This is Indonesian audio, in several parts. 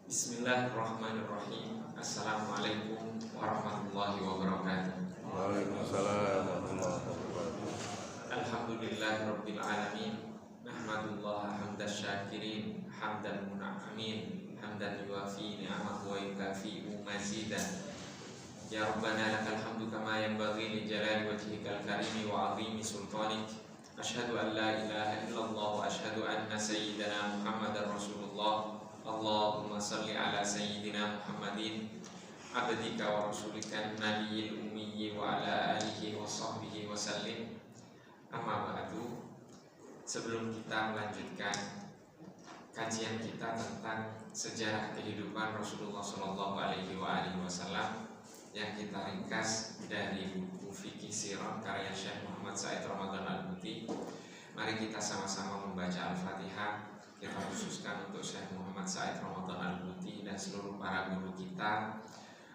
Bismillahirrahmanirrahim. Assalamualaikum warahmatullahi wabarakatuh. Waalaikumsalam warahmatullahi wabarakatuh. Alhamdulillahirabbil alamin. Nahmadullah hamdasy syakirin, hamdan mun'amin, hamdan yuwafi ni'amahu wa yukafi'u mazidan. Ya Rabbana lakal hamdu kama yanbaghi li jalali wajhikal karimi wa 'azimi sultanik. Asyhadu an la ilaha illallah wa asyhadu anna sayyidana Muhammadar Rasulullah. Allahumma salli ala sayyidina Muhammadin abdika wa rasulika nabiyil ummi wa ala alihi wa sahbihi wa sallim. Amma ba'du. Sebelum kita melanjutkan kajian kita tentang sejarah kehidupan Rasulullah Shallallahu Alaihi Wasallam yang kita ringkas dari buku Fikih Sirah karya Syekh Muhammad Said Ramadan Al-Buti, mari kita sama-sama membaca Al-Fatihah. Kita khususkan untuk Syekh Muhammad Said Ramadan Al-Buti dan seluruh para guru kita,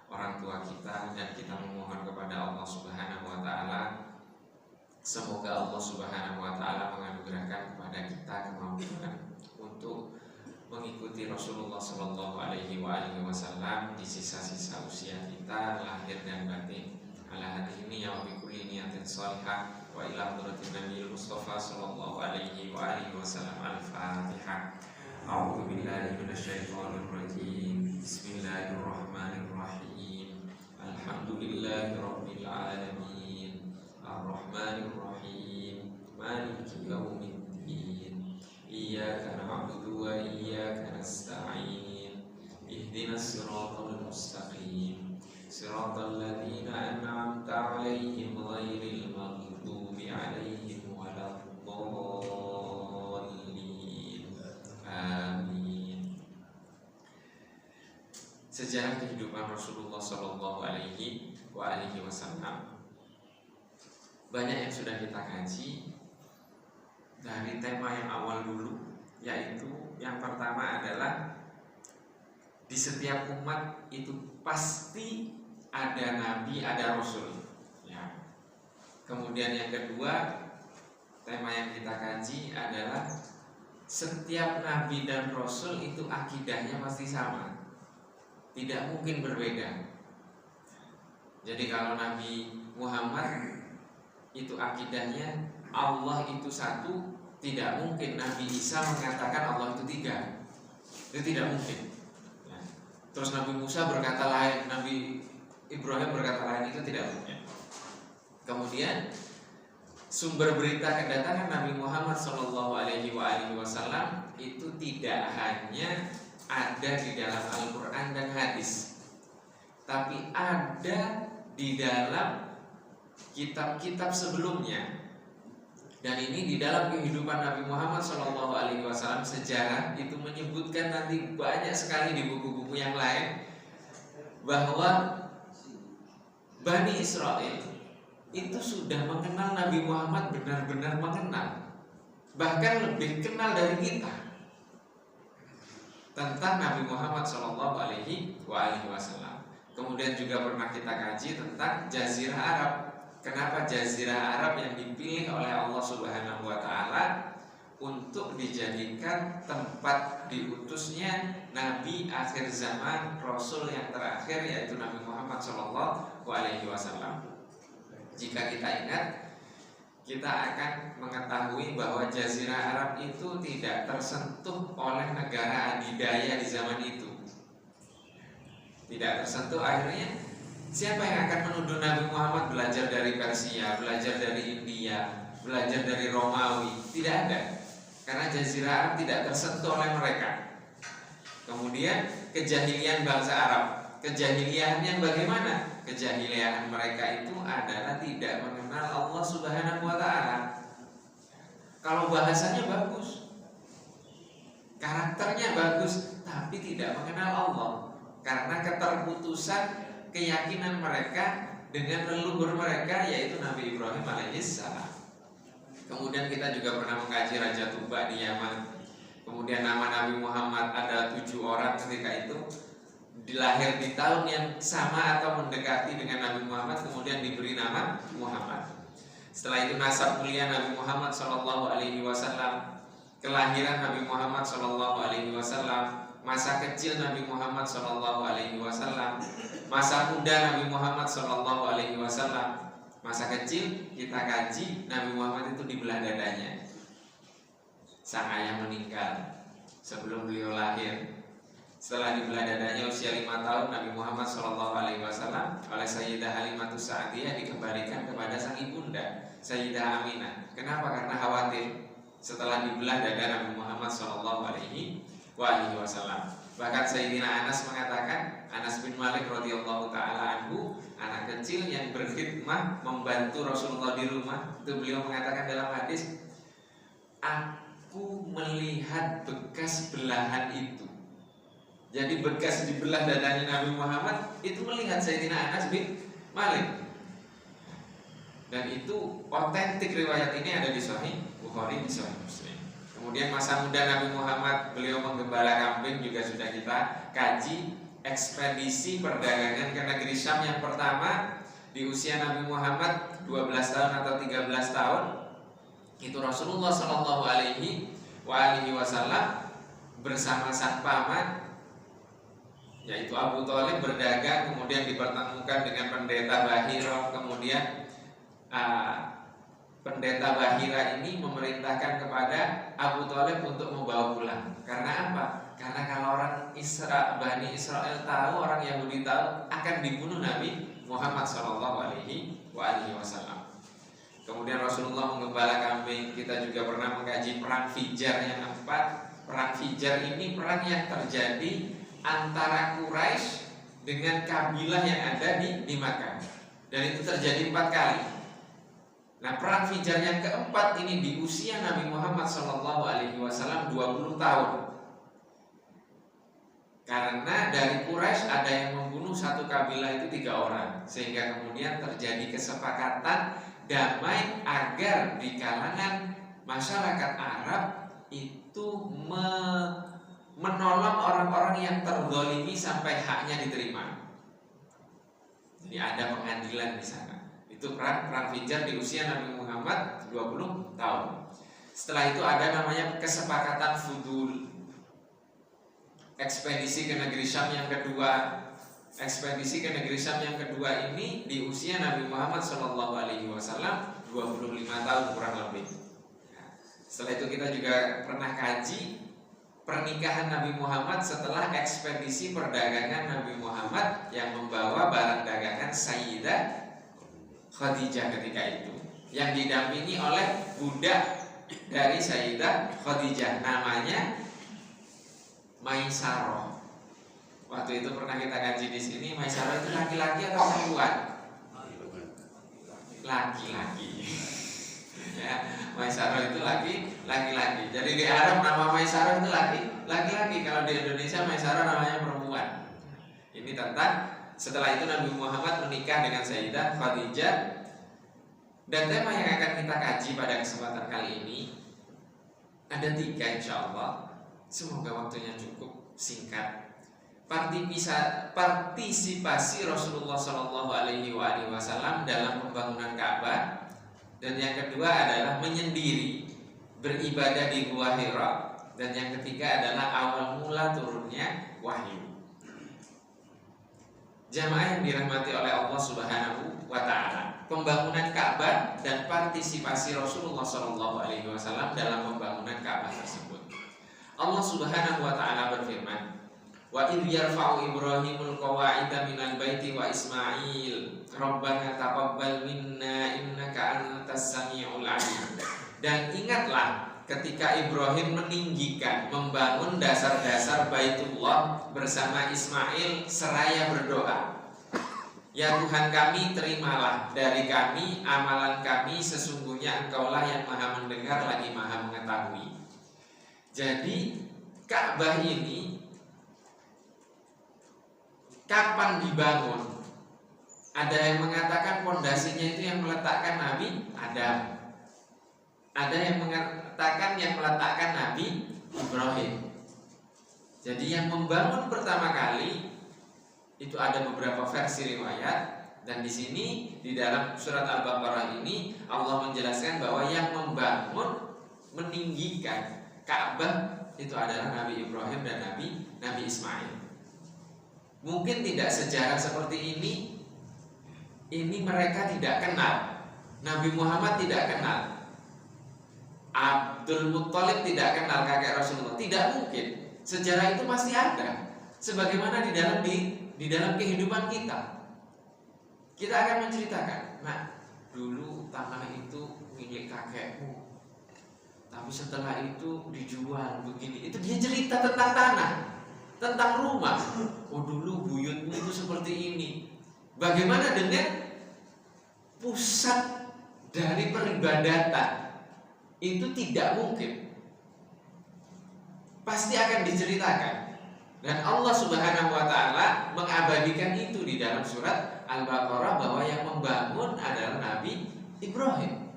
orang tua kita, dan kita memohon kepada Allah Subhanahu wa Ta'ala, semoga Allah Subhanahu wa Ta'ala menganugerahkan kepada kita kemampuan untuk mengikuti Rasulullah Shallallahu Alaihi Wasallam di sisa-sisa usia kita lahir dan batin. Ala hadhihi ya wa bi kulli niyatin shalihah wa ila hadratin nabiyil mustafa sallallahu alaihi wasallam. Al-Fatihah. A'udzu billahi minasyaitonir rajim. Bismillahirrahmanirrahim. Alhamdulillahirabbil alamin. Arrahmanir rahim. Maliki yaumiddin. Iyyaka na'budu wa iyyaka nasta'in. Ihdinas siratal mustaqim. Siratal ladzina an'amta 'alaihim ghairil maghdubi 'alaihim waladdallin. Amin. Sejarah kehidupan Rasulullah Shallallahu Alaihi Wasallam banyak yang sudah kita kaji. Dari tema yang awal dulu, yaitu yang pertama adalah di setiap umat itu pasti ada nabi, ada rasul ya. Kemudian yang kedua, tema yang kita kaji adalah setiap nabi dan rasul itu akidahnya pasti sama, tidak mungkin berbeda. Jadi kalau Nabi Muhammad itu akidahnya Allah itu satu, tidak mungkin Nabi Isa mengatakan Allah itu tiga, itu tidak mungkin ya. Terus Nabi Musa berkata lain, Nabi Ibrahim berkata lain, itu tidak mungkin. Kemudian sumber berita kedatangan Nabi Muhammad Shallallahu Alaihi Wasallam itu tidak hanya ada di dalam Al-Quran dan hadis, tapi ada di dalam kitab-kitab sebelumnya. Dan ini di dalam kehidupan Nabi Muhammad SAW, sejarah itu menyebutkan nanti banyak sekali di buku-buku yang lain bahwa Bani Israel itu sudah mengenal Nabi Muhammad, benar-benar mengenal, bahkan lebih kenal dari kita tentang Nabi Muhammad SAW. Kemudian juga pernah kita kaji tentang Jazirah Arab. Kenapa Jazirah Arab yang dipilih oleh Allah Subhanahu wa Ta'ala untuk dijadikan tempat diutusnya Nabi akhir zaman, Rasul yang terakhir, yaitu Nabi Muhammad SAW. Jika kita ingat, kita akan mengetahui bahwa Jazirah Arab itu tidak tersentuh oleh negara adidaya di zaman itu. Tidak tersentuh. Akhirnya siapa yang akan menuduh Nabi Muhammad belajar dari Persia, belajar dari India, belajar dari Romawi? Tidak ada, karena Jazirah Arab tidak tersentuh oleh mereka. Kemudian kejahilian bangsa Arab, kejahiliannya bagaimana? Kejahilian mereka itu adalah tidak mengenal Allah Subhanahu wa Ta'ala. Kalau bahasanya bagus, karakternya bagus, tapi tidak mengenal Allah, karena keterputusan keyakinan mereka dengan leluhur mereka, yaitu Nabi Ibrahim alaihissalam. Kemudian kita juga pernah mengkaji Raja Tuba di Yaman. Kemudian nama Nabi Muhammad ada 7 orang ketika itu dilahir di tahun yang sama atau mendekati dengan Nabi Muhammad, kemudian diberi nama Muhammad. Setelah itu nasab mulia Nabi Muhammad SAW, kelahiran Nabi Muhammad SAW, masa kecil Nabi Muhammad SAW, masa muda Nabi Muhammad SAW. Masa kecil kita kaji, Nabi Muhammad itu dibelah dadanya. Sang ayah meninggal sebelum beliau lahir. Setelah dibelah dadanya usia 5 tahun, Nabi Muhammad SAW oleh Sayyidah Halimatus Sa'diyah dikembalikan kepada sang ibunda Sayyidah Aminah. Kenapa? Karena khawatir setelah dibelah dada Nabi Muhammad SAW. Bahkan Sayyidina Anas mengatakan, Anas bin Malik radhiyallahu taala anhu, anak kecil yang berkhidmah membantu Rasulullah di rumah, itu beliau mengatakan dalam hadis, aku melihat bekas belahan itu. Jadi bekas dibelah dadanya Nabi Muhammad itu melihat Sayyidina Anas bin Malik. Dan itu otentik, riwayat ini ada di Sahih Bukhari, di Sahih Muslim. Kemudian masa muda Nabi Muhammad, beliau menggembala kambing juga sudah kita kaji. Ekspedisi perdagangan ke negeri Syam yang pertama di usia Nabi Muhammad 12 tahun atau 13 tahun, itu Rasulullah SAW bersama sang paman yaitu Abu Thalib berdagang, kemudian dipertemukan dengan pendeta Bahira. Kemudian pendeta Bahira ini memerintahkan kepada Abu Thalib untuk membawa pulang. Karena apa? Karena kalau orang Bani Israel tahu, orang Yahudi tahu, akan dibunuh Nabi Muhammad SAW. Kemudian Rasulullah menggembala kambing. Kita juga pernah mengkaji perang Fijar yang keempat. Perang Fijar ini perang yang terjadi antara Quraisy dengan kabilah yang ada di Makkah, dan itu terjadi 4 kali. Nah, perang Fijar yang keempat ini di usia Nabi Muhammad SAW 20 tahun. Karena dari Quraisy ada yang membunuh satu kabilah itu 3 orang, sehingga kemudian terjadi kesepakatan damai agar di kalangan masyarakat Arab itu menolong orang-orang yang terzalimi sampai haknya diterima. Jadi ada pengadilan di sana. Itu perang Fijar di usia Nabi Muhammad 20 tahun. Setelah itu ada namanya kesepakatan Fudul, ekspedisi ke negeri Syam yang kedua. Ekspedisi ke negeri Syam yang kedua ini di usia Nabi Muhammad SAW 25 tahun kurang lebih. Setelah itu kita juga pernah kaji pernikahan Nabi Muhammad setelah ekspedisi perdagangan Nabi Muhammad yang membawa barang dagangan Sayyidah Khadijah ketika itu, yang didampingi oleh budak dari Sayyidah Khadijah, namanya Maisarah. Waktu itu pernah kita kaji di sini. Maisarah itu laki-laki atau perempuan? Laki-laki. Ya, Maisarah itu laki-laki. Jadi di Arab nama Maisarah itu laki-laki. Kalau di Indonesia Maisarah namanya perempuan. Ini tentang setelah itu Nabi Muhammad menikah dengan Sayyidah Khadijah. Dan tema yang akan kita kaji pada kesempatan kali ini ada 3 insya Allah. Semoga waktunya cukup singkat. Partisipasi Rasulullah SAW dalam pembangunan Ka'bah. Dan yang kedua adalah menyendiri beribadah di Gua Hira. Dan yang ketiga adalah awal mula turunnya wahyu. Jamaah yang dirahmati oleh Allah Subhanahu wa Ta'ala, pembangunan Ka'bah dan partisipasi Rasulullah SAW dalam pembangunan Ka'bah tersebut. Allah Subhanahu wa Ta'ala berfirman, wa idh yarfa'u Ibrahimul qawa'ida minal baiti wa Ismail Rabbana taqabbal minna innaka antas sami'ul 'alim. Dan ingatlah ketika Ibrahim meninggikan, membangun dasar-dasar Baitullah bersama Ismail seraya berdoa, ya Tuhan kami, terimalah dari kami amalan kami, sesungguhnya Engkaulah yang maha mendengar lagi maha mengetahui. Jadi Ka'bah ini kapan dibangun? Ada yang mengatakan pondasinya itu yang meletakkan Nabi Adam. Ada yang mengatakan yang meletakkan Nabi Ibrahim. Jadi yang membangun pertama kali itu ada beberapa versi riwayat, dan di sini di dalam surat Al-Baqarah ini Allah menjelaskan bahwa yang membangun, meninggikan Ka'bah itu adalah Nabi Ibrahim dan Nabi Ismail. Mungkin tidak sejarah seperti ini mereka tidak kenal. Nabi Muhammad tidak kenal, Abdul Muttalib tidak kenal kakek Rasulullah. Tidak mungkin. Sejarah itu pasti ada. Sebagaimana di dalam kehidupan kita. Kita akan menceritakan, nah, dulu tanah itu milik kakekmu, tapi setelah itu dijual begini. Itu dia cerita tentang tanah, tentang rumah. Oh, dulu buyutmu itu seperti ini. Bagaimana dengan pusat dari peribadatan? Itu tidak mungkin. Pasti akan diceritakan. Dan Allah Subhanahu wa taala mengabadikan itu di dalam surat Al-Baqarah bahwa yang membangun adalah Nabi Ibrahim.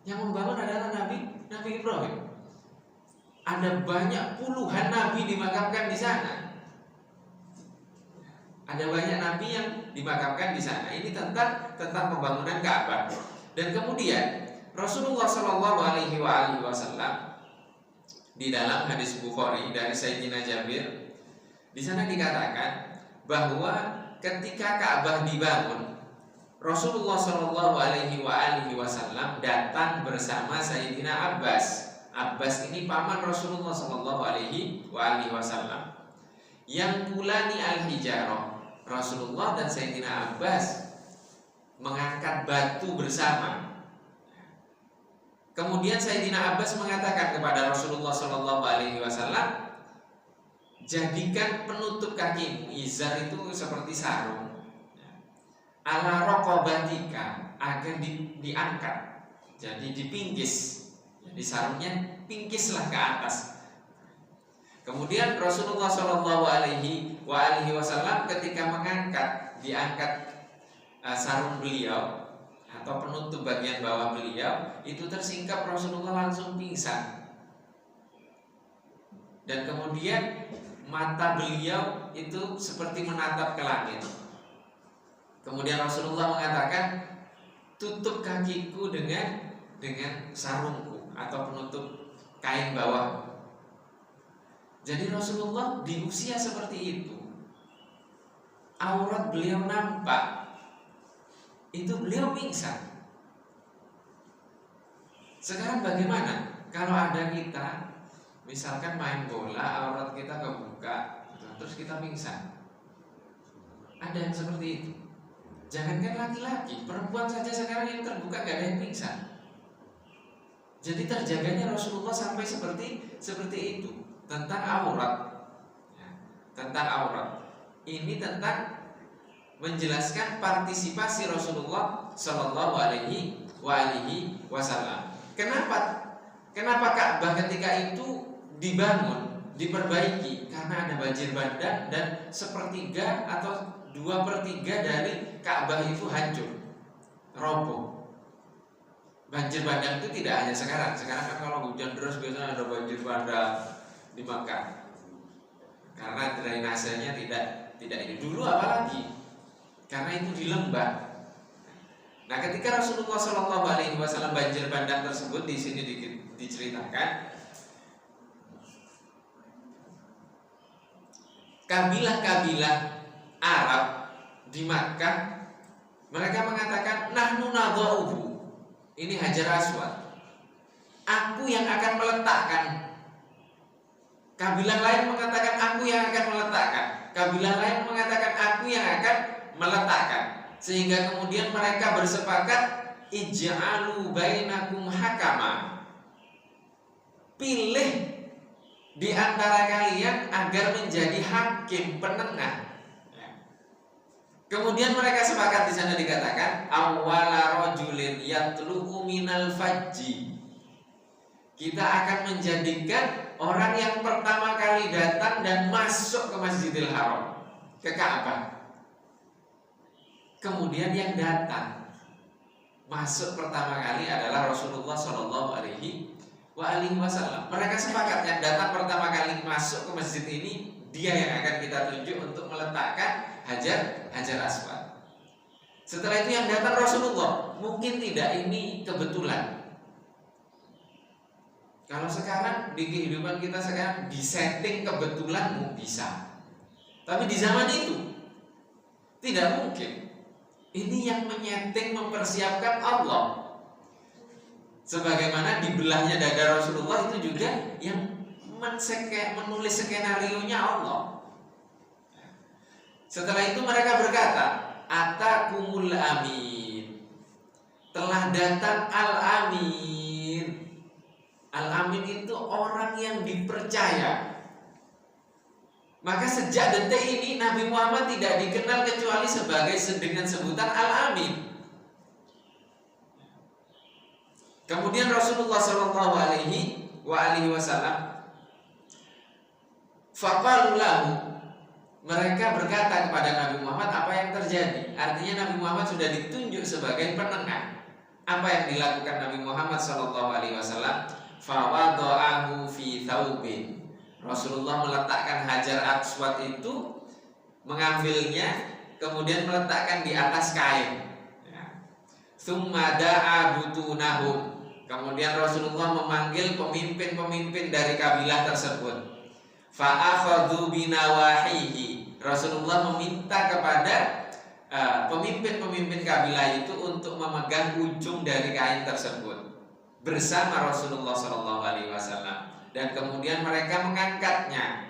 Yang membangun adalah Nabi Ibrahim. Ada banyak puluhan nabi dimakamkan di sana. Ada banyak nabi yang dimakamkan di sana. Ini tentang pembangunan Ka'bah. Dan kemudian Rasulullah Shallallahu Alaihi Wasallam di dalam hadis Bukhari dari Sayyidina Jabir, di sana dikatakan bahwa ketika Ka'bah dibangun, Rasulullah Shallallahu Alaihi Wasallam datang bersama Sayyidina Abbas. Abbas ini paman Rasulullah Shallallahu Alaihi Wasallam. Yang kulani al-hijarah. Rasulullah dan Sayyidina Abbas mengangkat batu bersama. Kemudian Sayyidina Abbas mengatakan kepada Rasulullah Shallallahu Alaihi Wasallam, jadikan penutup kakimu. Izar itu seperti sarung. Ala raqabatika, agar diangkat. Jadi dipingkis. Jadi sarungnya pingkislah ke atas. Kemudian Rasulullah Shallallahu Alaihi Wasallam ketika diangkat sarung beliau atau penutup bagian bawah beliau, itu tersingkap, Rasulullah langsung pingsan. Dan kemudian mata beliau itu seperti menatap ke langit. Kemudian Rasulullah mengatakan, tutup kakiku dengan sarungku atau penutup kain bawah. Jadi Rasulullah di usia seperti itu, aurat beliau nampak, itu beliau pingsan. Sekarang bagaimana kalau ada kita, misalkan main bola, aurat kita kebuka, terus kita pingsan? Ada yang seperti itu. Jangankan laki-laki, perempuan saja sekarang yang terbuka gak ada yang pingsan. Jadi terjaganya Rasulullah sampai seperti itu. Tentang aurat, tentang aurat. Ini tentang menjelaskan partisipasi Rasulullah Shallallahu Alaihi Wasallam. Kenapa Ka'bah ketika itu dibangun, diperbaiki? Karena ada banjir bandang dan 1/3 atau 2/3 dari Ka'bah itu hancur, roboh. Banjir bandang itu tidak hanya sekarang. Sekarang kan kalau hujan deras biasanya ada banjir bandang di Makkah. Karena drainasenya tidak ini. Dulu apalagi? Karena itu di lembah. Nah, ketika Rasulullah Shallallahu Alaihi Wasallam banjir bandang tersebut, di sini diceritakan kabilah-kabilah Arab di Makkah, mereka mengatakan nahnu nadha'uhu. Ini Hajar Aswad. Aku yang akan meletakkan. Kabilah lain mengatakan aku yang akan meletakkan. Kabilah lain mengatakan aku yang akan meletakkan. Sehingga kemudian mereka bersepakat, ij'alu bainakum hakama. Pilih di antara kalian agar menjadi hakim, penengah. Kemudian mereka sepakat, di sana dikatakan awwala rajulin yatlu'u minal fajji. Kita akan menjadikan orang yang pertama kali datang dan masuk ke Masjidil Haram, ke Ka'bah. Kemudian yang datang masuk pertama kali adalah Rasulullah Shallallahu Alaihi Wasallam. Mereka sepakat yang datang pertama kali masuk ke masjid ini, dia yang akan kita tunjuk untuk meletakkan Hajar Aswad. Setelah itu yang datang Rasulullah. Mungkin tidak ini kebetulan. Kalau sekarang di kehidupan kita sekarang disetting kebetulanmu bisa. Tapi di zaman itu tidak mungkin. Ini yang menyeting, mempersiapkan Allah. Sebagaimana dibelahnya dada Rasulullah itu juga yang menulis skenarionya Allah. Setelah itu mereka berkata, atakumul amin, telah datang al-amin. Al-amin itu orang yang dipercaya. Maka sejak detik ini Nabi Muhammad tidak dikenal kecuali sebagai dengan sebutan al-amin. Kemudian Rasulullah Shallallahu Alaihi Wasallam faqalu lahu, mereka berkata kepada Nabi Muhammad apa yang terjadi. Artinya Nabi Muhammad sudah ditunjuk sebagai penengah. Apa yang dilakukan Nabi Muhammad Shallallahu Alaihi Wasallam? Fawada'ahu fi thawbin. Rasulullah meletakkan Hajar Aswad itu, mengambilnya, kemudian meletakkan di atas kain. Tsumma da'a butunahum. Kemudian Rasulullah memanggil pemimpin-pemimpin dari kabilah tersebut. Fa'akhadhu binawahihi. Rasulullah meminta kepada pemimpin-pemimpin kabilah itu untuk memegang ujung dari kain tersebut bersama Rasulullah SAW, dan kemudian mereka mengangkatnya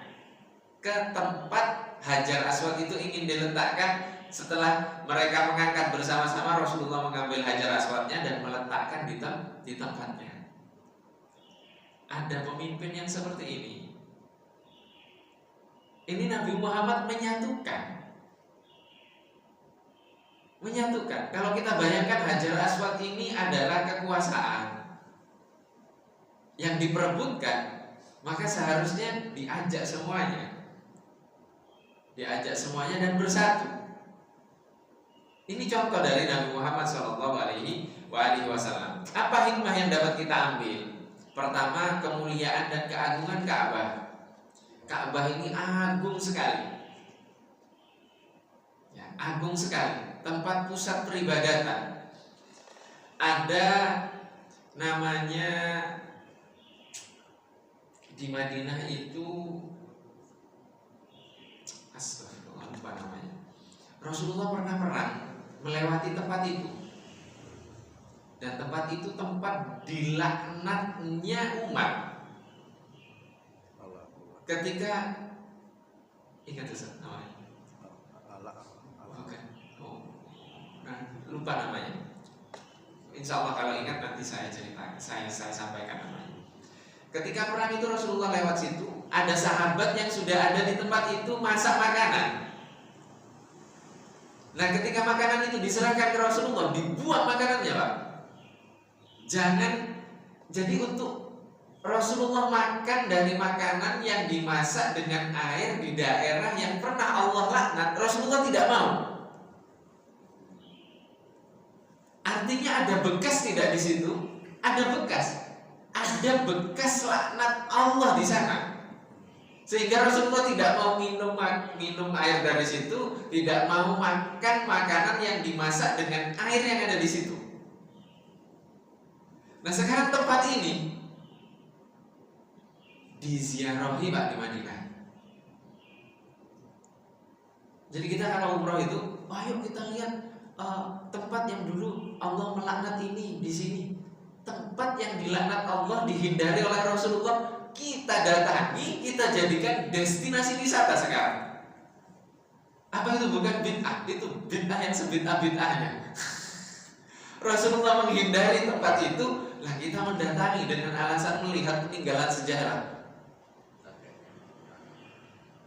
ke tempat Hajar Aswad itu ingin diletakkan. Setelah mereka mengangkat bersama-sama, Rasulullah mengambil Hajar Aswadnya dan meletakkan di tempatnya. Ada pemimpin yang seperti ini. Ini Nabi Muhammad menyatukan. Kalau kita bayangkan Hajar Aswad ini adalah kekuasaan yang diperebutkan, maka seharusnya diajak semuanya dan bersatu. Ini contoh dari Nabi Muhammad SAW. Apa hikmah yang dapat kita ambil? Pertama, kemuliaan dan keagungan Ka'bah. Ka'bah ini agung sekali. Ya, agung sekali. Tempat pusat peribadatan. Ada namanya di Madinah itu, astagfirullah, lupa namanya. Rasulullah pernah perang melewati tempat itu, dan tempat itu tempat dilaknatnya umat. Ketika ingat Ustaz namanya? Bukan. Lupa namanya. Insya Allah kalau ingat nanti saya ceritakan, saya sampaikan namanya. Ketika perang itu Rasulullah lewat situ, ada sahabat yang sudah ada di tempat itu masak makanan. Nah, ketika makanan itu diserahkan ke Rasulullah, dibuang makanannya, Pak. Jadi untuk Rasulullah makan dari makanan yang dimasak dengan air di daerah yang pernah Allah laknat, Rasulullah tidak mau. Artinya ada bekas tidak di situ? Ada bekas laknat Allah di sana. Sehingga Rasulullah tidak mau minum air dari situ, tidak mau makan makanan yang dimasak dengan air yang ada di situ. Nah, sekarang tempat ini diziarahi, Pak, di Madinah. Jadi kita kalau umroh itu, ayo kita lihat tempat yang dulu Allah melaknat ini di sini. Tempat yang dilaknat Allah dihindari oleh Rasulullah, kita datangi, kita jadikan destinasi wisata sekarang. Apa itu? Bukan bid'ah, itu bid'ah yang sebid'ah-bid'ahnya. Rasulullah menghindari tempat itu, lah kita mendatangi dengan alasan melihat peninggalan sejarah.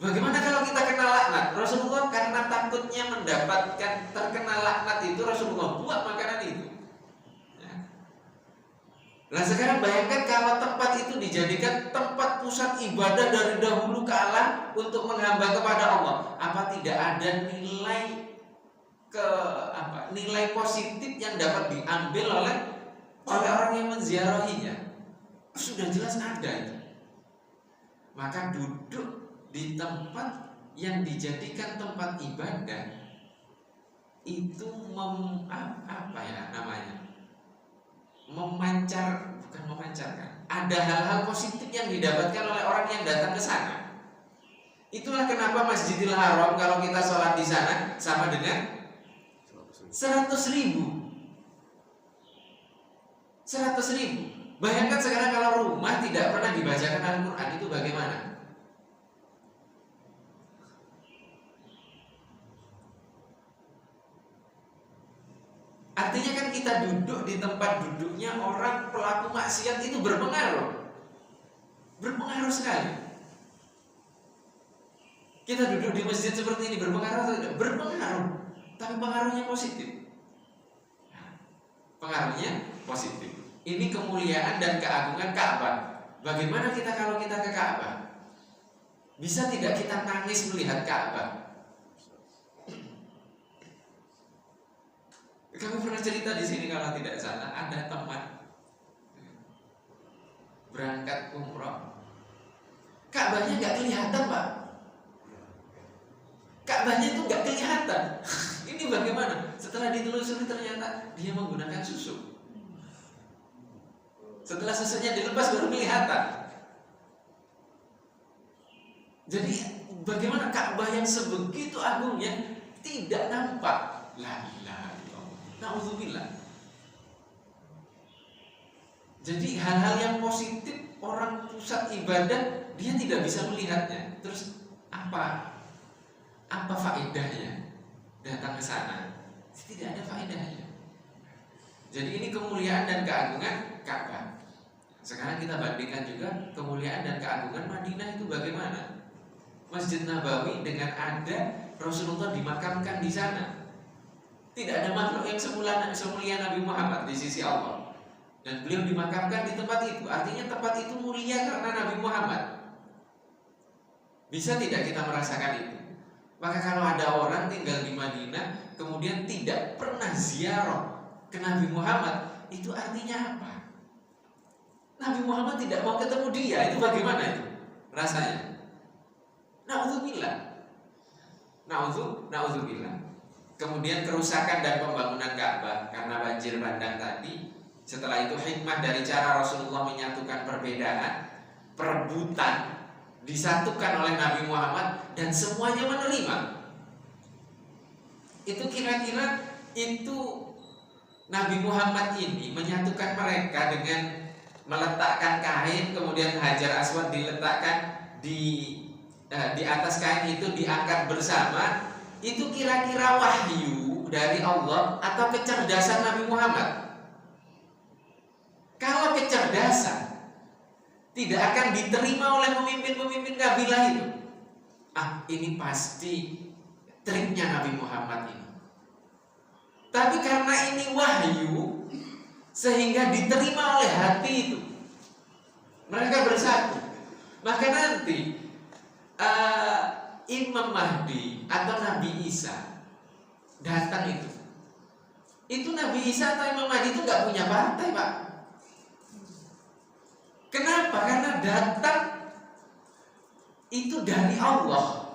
Bagaimana kalau kita kena laknat? Rasulullah karena takutnya mendapatkan terkena laknat itu, Rasulullah buat makanan itu. Nah, sekarang bayangkan kalau tempat itu dijadikan tempat pusat ibadah dari dahulu kala untuk menghamba kepada Allah. Apa tidak ada nilai positif yang dapat diambil oleh orang yang menziarahinya? Sudah jelas ada itu. Maka duduk di tempat yang dijadikan tempat ibadah itu memancarkan ada hal-hal positif yang didapatkan oleh orang yang datang ke sana. Itulah kenapa Masjidil Haram kalau kita sholat di sana sama dengan 100.000. 100.000. Bayangkan sekarang kalau rumah tidak pernah dibacakan Al-Quran, itu bagaimana? Artinya kan kita duduk di tempat duduknya orang pelaku maksiat itu berpengaruh. Berpengaruh sekali. Kita duduk di masjid seperti ini berpengaruh atau tidak? Berpengaruh. Tapi pengaruhnya positif. Pengaruhnya positif. Ini kemuliaan dan keagungan Ka'bah. Bagaimana kita kalau kita ke Ka'bah? Bisa tidak kita nangis melihat Ka'bah? Kami pernah cerita di sini kalau tidak salah, ada teman berangkat umroh, Ka'bahnya nggak kelihatan, Pak. Ka'bahnya itu nggak kelihatan. Ini bagaimana? Setelah ditelusuri ternyata dia menggunakan susu. Setelah susunya dilepas baru kelihatan. Jadi bagaimana Ka'bah yang sebegitu agungnya tidak nampak? La ilaha illallah. Na'udzubillah. Jadi hal-hal yang positif orang pusat ibadah dia tidak bisa melihatnya. Terus apa faedahnya datang ke sana? Tidak ada faedahnya. Jadi ini kemuliaan dan keagungan Ka'bah. Sekarang kita bandingkan juga kemuliaan dan keagungan Madinah itu bagaimana? Masjid Nabawi dengan ada Rasulullah dimakamkan di sana. Tidak ada makhluk yang semulia Nabi Muhammad di sisi Allah. Dan beliau dimakamkan di tempat itu. Artinya tempat itu mulia karena Nabi Muhammad. Bisa tidak kita merasakan itu? Maka kalau ada orang tinggal di Madinah kemudian tidak pernah ziarah ke Nabi Muhammad, itu artinya apa? Nabi Muhammad tidak mau ketemu dia, itu bagaimana itu rasanya? Na'udzubillah. Na'udzubillah. Kemudian kerusakan dan pembangunan Ka'bah karena banjir bandang tadi. Setelah itu hikmah dari cara Rasulullah menyatukan perbedaan, perebutan disatukan oleh Nabi Muhammad dan semuanya menerima. Itu kira-kira itu Nabi Muhammad ini menyatukan mereka dengan meletakkan kain, kemudian Hajar Aswad diletakkan di atas kain itu diangkat bersama. Itu kira-kira wahyu dari Allah atau kecerdasan Nabi Muhammad? Kalau kecerdasan tidak akan diterima oleh pemimpin-pemimpin kabilah itu. Ini pasti triknya Nabi Muhammad ini. Tapi karena ini wahyu sehingga diterima oleh hati itu. Mereka bersatu. Maka nanti Imam Mahdi atau Nabi Isa datang itu. Itu Nabi Isa atau Imam Mahdi itu gak punya partai, Pak. Kenapa? Karena datang itu dari Allah.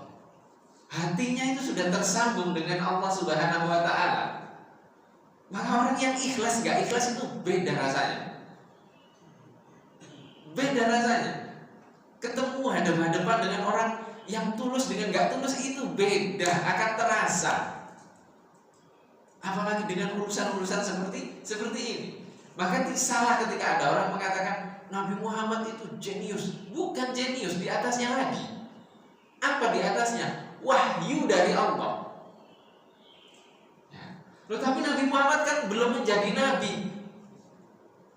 Hatinya itu sudah tersambung dengan Allah Subhanahu wa ta'ala. Maka orang yang ikhlas gak ikhlas itu beda rasanya. Beda rasanya. Ketemu hadap-hadapan dengan orang yang tulus dengan gak tulus itu beda, akan terasa. Apalagi dengan urusan-urusan seperti ini. Maka salah ketika ada orang mengatakan Nabi Muhammad itu jenius. Bukan jenius, di atasnya lagi. Apa di atasnya? Wahyu dari Allah. Tetapi Nabi Muhammad kan belum menjadi nabi.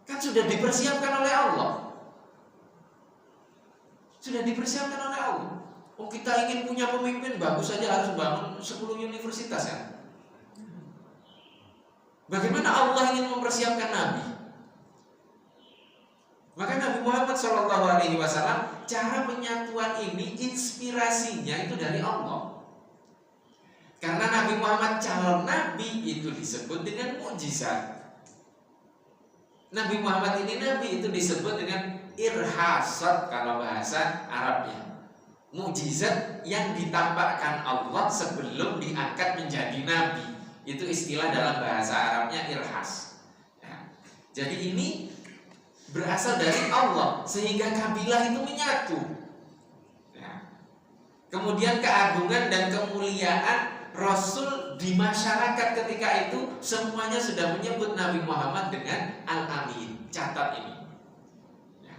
Kan sudah dipersiapkan oleh Allah. Sudah dipersiapkan oleh Allah. Kita ingin punya pemimpin, bagus saja harus bangun 10 universitas ya. Bagaimana Allah ingin mempersiapkan nabi? Maka Nabi Muhammad SAW, cara penyatuan ini inspirasinya itu dari Allah. Karena Nabi Muhammad calon nabi itu disebut dengan mukjizat. Nabi Muhammad ini nabi itu disebut dengan irhasat kalau bahasa Arabnya. Mukjizat yang ditampakkan Allah sebelum diangkat menjadi nabi. Itu istilah dalam bahasa Arabnya irhas. Jadi ini berasal dari Allah, sehingga kabilah itu menyatu. Ya. Kemudian keagungan dan kemuliaan Rasul di masyarakat ketika itu semuanya sudah menyebut Nabi Muhammad dengan Al-Amin. Catat ini. Ya.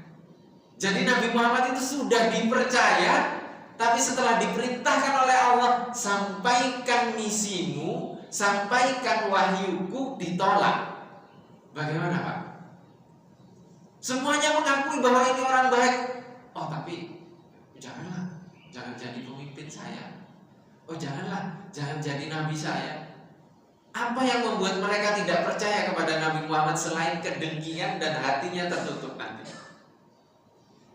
Jadi Nabi Muhammad itu sudah dipercaya, tapi setelah diperintahkan oleh Allah, sampaikan misimu, sampaikan wahyuku, ditolak. Bagaimana Pak? Semuanya mengakui bahwa ini orang baik. Oh tapi jangan jadi pemimpin saya. Oh jangan jadi nabi saya. Apa yang membuat mereka tidak percaya kepada Nabi Muhammad selain kedengkian dan hatinya tertutup nanti?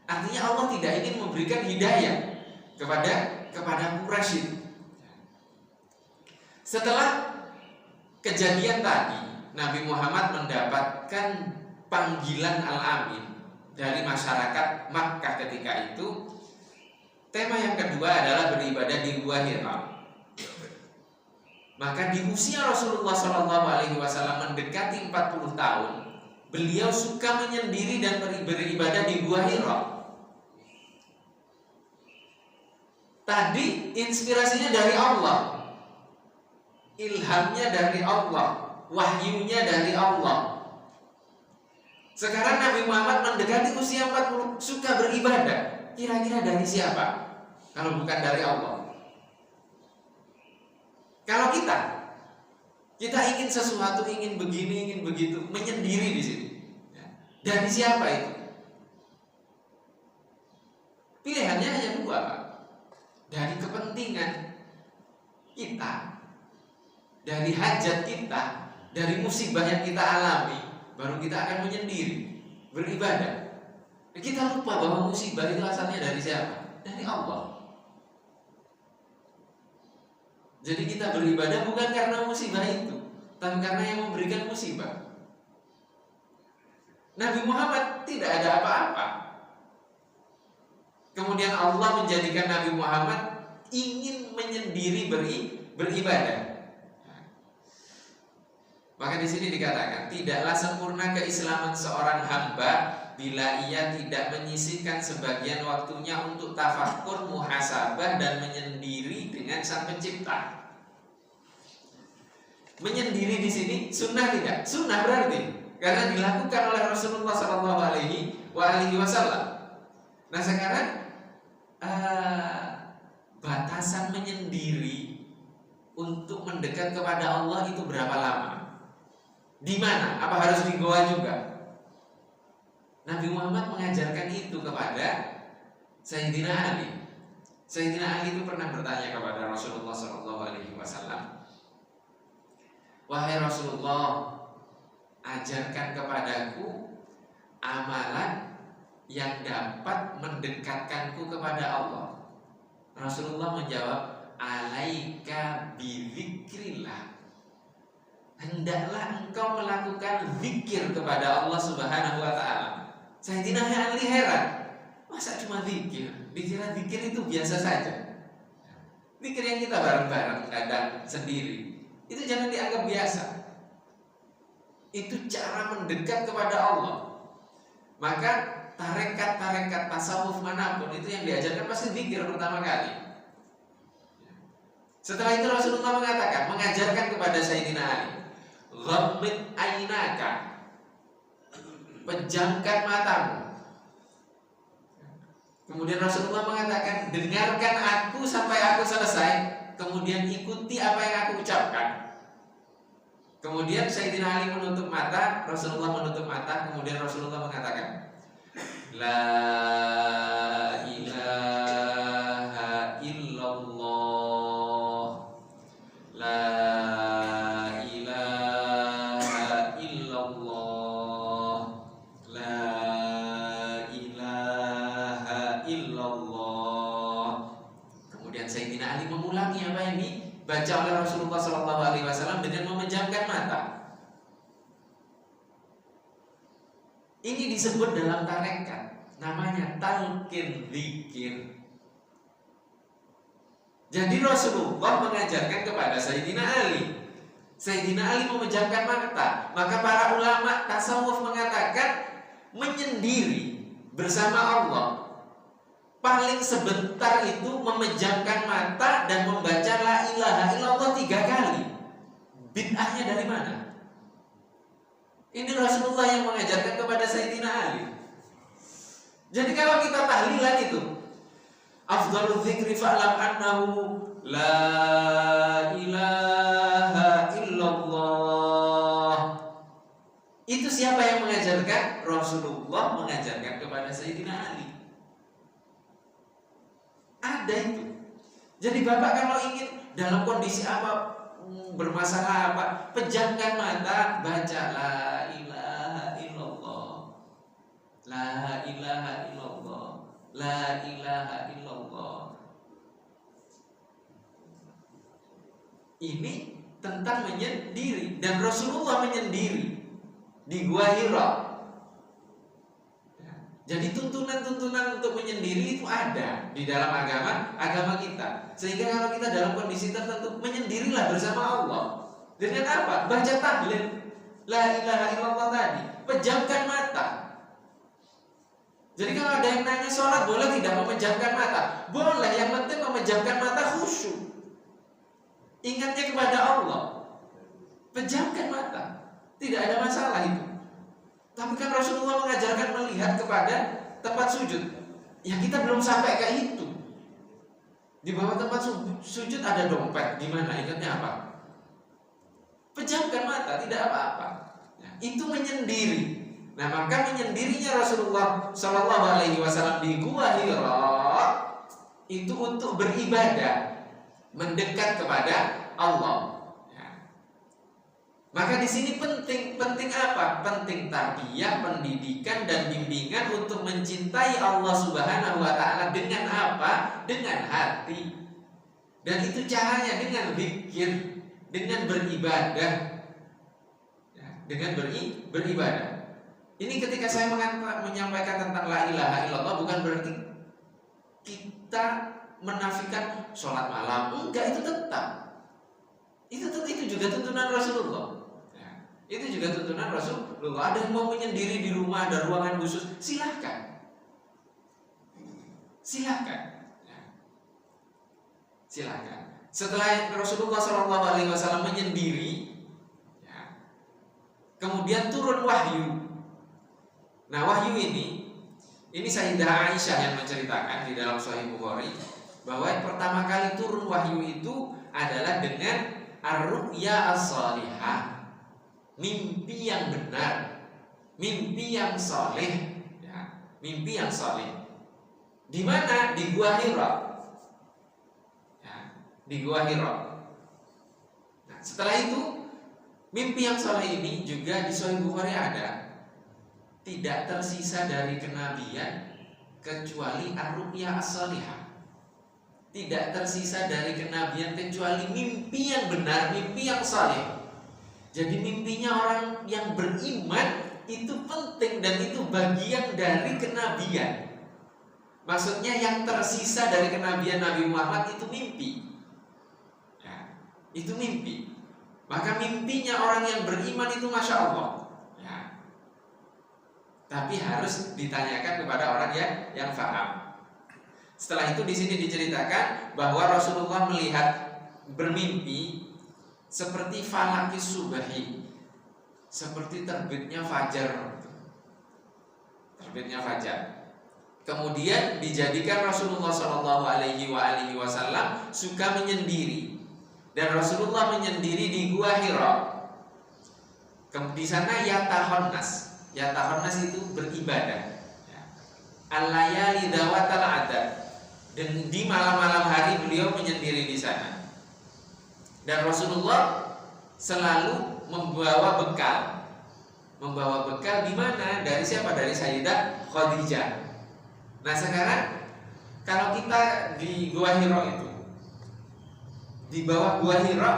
Artinya Allah tidak ingin memberikan hidayah kepada Quraisy. Setelah kejadian tadi, Nabi Muhammad mendapatkan panggilan Al-Amin dari masyarakat Makkah ketika itu. Tema yang kedua adalah beribadah di Gua Hira. Maka di usia Rasulullah SAW mendekati 40 tahun, beliau suka menyendiri dan beribadah di Gua Hira. Tadi inspirasinya dari Allah, ilhamnya dari Allah, wahyunya dari Allah. Sekarang Nabi Muhammad mendekati usia 40, suka beribadah. Kira-kira dari siapa? Kalau bukan dari Allah. Kalau kita ingin sesuatu, ingin begini, ingin begitu, menyendiri di sini. Dari siapa itu? Pilihannya hanya dua, Pak. Dari kepentingan kita, dari hajat kita, dari musibah yang kita alami, baru kita akan menyendiri, beribadah. Kita lupa bahwa musibah itu asalnya dari siapa? Dari Allah. Jadi kita beribadah bukan karena musibah itu, tapi karena yang memberikan musibah. Nabi Muhammad tidak ada apa-apa. Kemudian Allah menjadikan Nabi Muhammad ingin menyendiri beribadah. Maka di sini dikatakan, tidaklah sempurna keislaman seorang hamba bila ia tidak menyisihkan sebagian waktunya untuk tafakkur, muhasabah, dan menyendiri dengan Sang Pencipta. Menyendiri di sini sunnah tidak? Sunnah berarti karena dilakukan oleh Rasulullah SAW. Nah sekarang batasan menyendiri untuk mendekat kepada Allah itu berapa lama? Di mana? Apa harus di goa juga? Nabi Muhammad mengajarkan itu kepada Sayyidina Ali. Sayyidina Ali itu pernah bertanya kepada Rasulullah SAW, wahai Rasulullah, ajarkan kepadaku amalan yang dapat mendekatkanku kepada Allah. Rasulullah menjawab, alaika bidzikrillah. Hendaklah engkau melakukan zikir kepada Allah Subhanahu wa ta'ala. Sayyidina Ali heran, masa cuma zikir? Dikira zikir itu biasa saja. Zikir yang kita bareng-bareng, kadang sendiri, itu jangan dianggap biasa. Itu cara mendekat kepada Allah. Maka tarekat tasawuf manapun itu yang diajarkan pasti zikir pertama kali. Setelah itu Rasulullah mengajarkan kepada Sayyidina Ali, ghammid ainaka, pejamkan matamu. Kemudian Rasulullah mengatakan, dengarkan aku sampai aku selesai, kemudian ikuti apa yang aku ucapkan. Kemudian Sayyidina Ali menutup mata, Rasulullah menutup mata, kemudian Rasulullah mengatakan, la ilaha illallah, la ilaha illallah, la ilaha illallah. Kemudian Sayyidina Ali mengulangi apa yang dibaca oleh Rasulullah SAW dengan memejamkan mata. Ini disebut dalam tarekat, namanya talqin zikir. Jadi Rasulullah mengajarkan kepada Sayyidina Ali. Sayyidina Ali memejamkan mata. Maka para ulama tasawuf mengatakan menyendiri bersama Allah, paling sebentar itu memejamkan mata dan membaca la ilaha illallah 3 kali. Bid'ahnya dari mana? Ini Rasulullah yang mengajarkan kepada Sayyidina Ali. Jadi kalau kita tahlilan itu, afdhalu dzikri fa'lam annahu la ilaha illallah. Itu siapa yang mengajarkan? Rasulullah mengajarkan kepada Sayyidina Ali. Ada itu. Jadi Bapak kalau ingin dalam kondisi apa, bermasalah apa, pejamkan mata, baca la ilaha illallah, la ilaha illallah, la ilaha illallah. Ini tentang menyendiri, dan Rasulullah menyendiri di Gua Hira. Jadi tuntunan-tuntunan untuk menyendiri itu ada di dalam agama kita. Sehingga kalau kita dalam kondisi tertentu, menyendirilah bersama Allah. Dengan apa? Baca tahlil la ilaha illallah tadi. Pejamkan mata. Jadi kalau ada yang nanya sholat boleh tidak memejamkan mata? Boleh, yang penting memejamkan mata khusyuk. Ingatnya kepada Allah. Pejamkan mata. Tidak ada masalah itu. Tapi kan Rasulullah mengajarkan melihat kepada tempat sujud. Ya kita belum sampai ke itu. Di bawah tempat sujud ada dompet. Gimana? Ingatnya apa? Pejamkan mata, tidak apa-apa. Nah, itu menyendiri. Nah, maka menyendirinya Rasulullah Shallallahu Alaihi Wasallam di Gua Hira itu untuk beribadah, mendekat kepada Allah. Maka di sini penting apa? Penting tarbiyah, pendidikan dan bimbingan untuk mencintai Allah Subhanahu wa taala dengan apa? Dengan hati. Dan itu caranya dengan zikir, dengan beribadah. Ya, dengan beribadah. Ini ketika saya menyampaikan tentang la ilaha illallah bukan berarti kita menafikan sholat malam. Enggak, itu tetap. Itu juga tuntunan Rasulullah. Itu juga tuntunan Rasulullah. Ada yang mau menyendiri di rumah, ada ruangan khusus, silahkan. Silahkan. Silahkan. Setelah Rasulullah SAW menyendiri, kemudian turun wahyu. Nah, wahyu ini Sayyidah Aisyah yang menceritakan di dalam Sahih Bukhari bahwa yang pertama kali turun wahyu itu adalah dengan ar-ru'ya as-salihah. Mimpi yang benar, mimpi yang soleh, ya, mimpi yang soleh. Di mana? Di Gua Hira. Ya, di Gua Hira. Nah, setelah itu mimpi yang soleh ini juga di Sahih Bukhari ada. Tidak tersisa dari kenabian kecuali ar-ru'ya as-salihah. Tidak tersisa dari kenabian kecuali mimpi yang benar, mimpi yang soleh. Jadi mimpinya orang yang beriman itu penting dan itu bagian dari kenabian. Maksudnya yang tersisa dari kenabian Nabi Muhammad itu mimpi. Ya, itu mimpi. Maka mimpinya orang yang beriman itu Masya Allah. Ya. Tapi harus ditanyakan kepada orang yang faham. Setelah itu di sini diceritakan bahwa Rasulullah melihat bermimpi seperti falakis subahi, seperti terbitnya fajar. Terbitnya fajar. Kemudian dijadikan Rasulullah Shallallahu Alaihi Wasallam suka menyendiri, dan Rasulullah menyendiri di Gua Hira. Di sana yatahonnas. Yatahonnas itu beribadah. Al-layali dawatal adad. Dan di malam-malam hari beliau menyendiri di sana. Dan Rasulullah selalu membawa bekal. Membawa bekal di mana? Dari siapa? Dari Sayyidah Khadijah. Nah sekarang kalau kita di Gua Hira itu, di bawah Gua Hira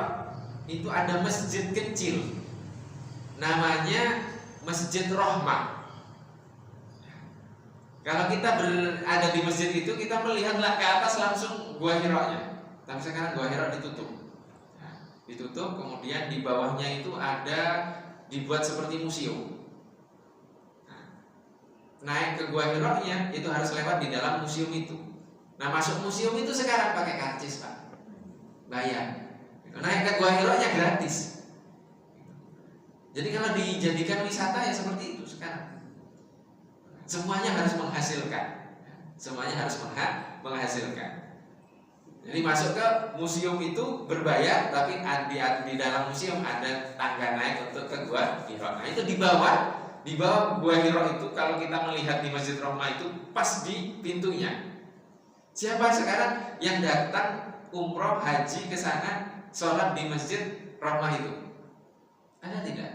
itu ada masjid kecil, namanya Masjid Rahmah. Kalau kita berada di masjid itu, kita melihatlah ke atas langsung Gua Hira-nya. Tapi sekarang Gua Hira ditutup. Ditutup, kemudian di bawahnya itu ada dibuat seperti museum. Nah, naik ke Gua Hira-nya itu harus lewat di dalam museum itu. Nah, masuk museum itu sekarang pakai karcis, Pak, bayar. Naik ke Gua Hira-nya gratis. Jadi kalau dijadikan wisata ya seperti itu sekarang. Semuanya harus menghasilkan. Semuanya harus menghasilkan. Jadi masuk ke museum itu berbayar, tapi di dalam museum ada tangga naik untuk ke Gua Hira. Nah, itu di bawah Gua Hira itu kalau kita melihat di Masjid Rahmah itu pas di pintunya. Siapa sekarang yang datang umroh haji ke sana sholat di Masjid Rahmah itu? Ada tidak?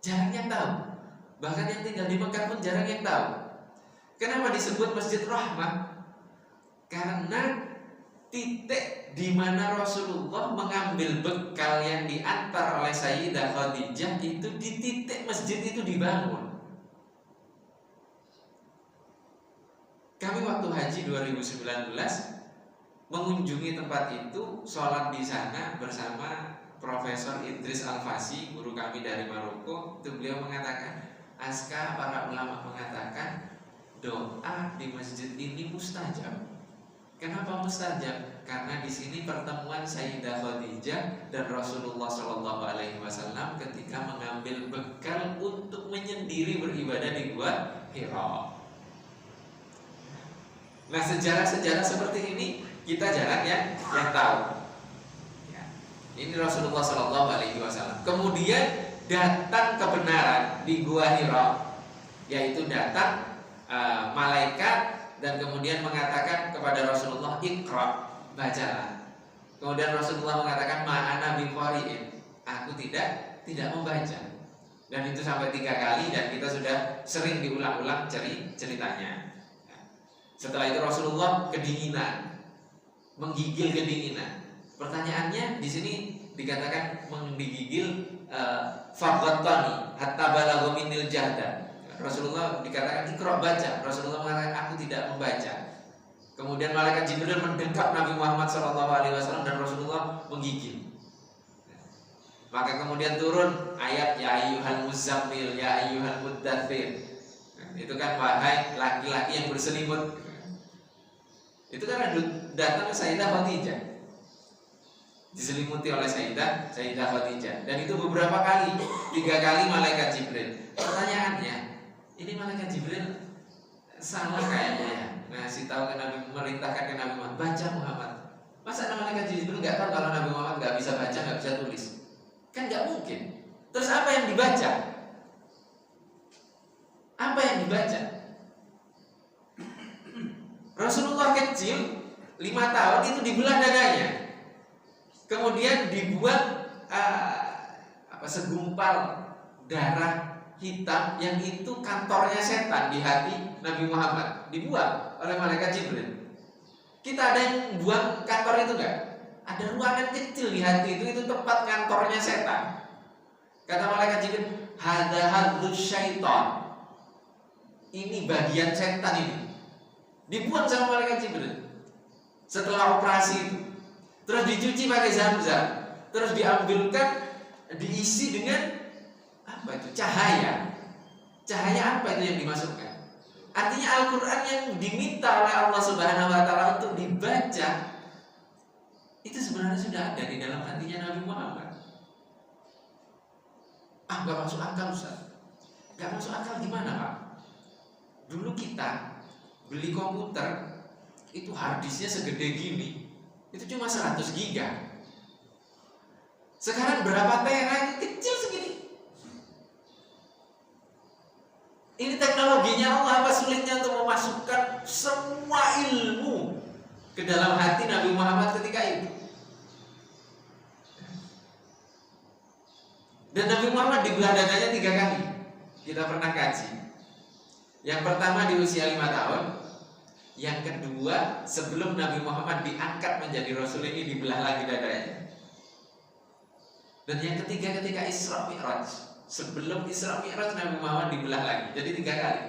Jarang yang tahu. Bahkan yang tinggal di Mekah pun jarang yang tahu. Kenapa disebut Masjid Rahmah? Karena titik di mana Rasulullah mengambil bekal yang diantar oleh Sayyidah Khadijah itu di titik masjid itu dibangun. Kami waktu haji 2019 mengunjungi tempat itu, sholat di sana bersama Profesor Idris Al-Fasi, guru kami dari Maroko. Itu beliau mengatakan, Aska, para ulama mengatakan doa di masjid ini mustajab. Kenapa mustajab? Karena di sini pertemuan Sayyidah Khadijah dan Rasulullah SAW ketika mengambil bekal untuk menyendiri beribadah di Gua Hira. Nah, sejarah-sejarah seperti ini kita jarang yang tahu. Ya. Ini Rasulullah SAW. Kemudian datang kebenaran di Gua Hira, yaitu datang malaikat dan kemudian mengatakan kepada Rasulullah, Iqra, bacalah. Kemudian Rasulullah mengatakan, ma'ana biqari'in, aku tidak membaca. Dan itu sampai 3 kali dan kita sudah sering diulang-ulang ceritanya. Setelah itu Rasulullah kedinginan, menggigil kedinginan. Pertanyaannya di sini dikatakan menggigil faghattani hatta balagha minil jahda. Rasulullah dikatakan Iqra, baca. Rasulullah mengatakan aku tidak membaca. Kemudian malaikat Jibril mendekat Nabi Muhammad SAW dan Rasulullah menggigil. Maka kemudian turun ayat ya ayyuhal muzammil ya ayyuhal muddathir. Itu kan wahai laki-laki yang berselimut. Itu kan datang ke Sayyidah Khadijah, diselimuti oleh Sayyidah Khadijah. Dan itu beberapa kali, 3 kali malaikat Jibril. Pertanyaannya, ini malaikat Jibril salah kayaknya ya, ngasih tahu ke Nabi, merintahkan ke Nabi Muhammad, baca Muhammad. Masa malaikat Jibril nggak tahu kalau Nabi Muhammad nggak bisa baca, nggak bisa tulis? Kan nggak mungkin. Terus apa yang dibaca? Apa yang dibaca? Rasulullah kecil 5 tahun itu dibelah dadanya, kemudian dibuat segumpal darah hitam yang itu kantornya setan di hati Nabi Muhammad, dibuang oleh malaikat Jibril. Kita ada yang buang kantor itu enggak? Ada ruangan kecil di hati itu tempat kantornya setan. Kata malaikat Jibril, hadza hadzuz syaitan. Ini bagian setan ini. Dibuang sama malaikat Jibril. Setelah operasi itu, terus dicuci pakai zam-zam, terus diambilkan, diisi dengan apa itu? Cahaya apa itu yang dimasukkan? Artinya Al-Quran yang diminta oleh Allah Subhanahu Wa Taala untuk dibaca itu sebenarnya sudah ada di dalam hatinya Nabi Muhammad. Gak masuk akal, Ustaz. Gak masuk akal gimana, Pak? Dulu kita beli komputer itu harddisknya segede gini, itu cuma 100 giga. Sekarang berapa tera? Itu kecil segini. Ini teknologinya Allah, apa sulitnya untuk memasukkan semua ilmu ke dalam hati Nabi Muhammad ketika itu. Dan Nabi Muhammad dibelah dadanya 3 kali. Kita pernah kaji. Yang pertama di usia 5 tahun, yang kedua sebelum Nabi Muhammad diangkat menjadi Rasul ini dibelah lagi dadanya. Dan yang ketiga ketika Isra Mi'raj, sebelum Isra Mi'raj Nabi Muhammad dibelah lagi. Jadi 3 kali.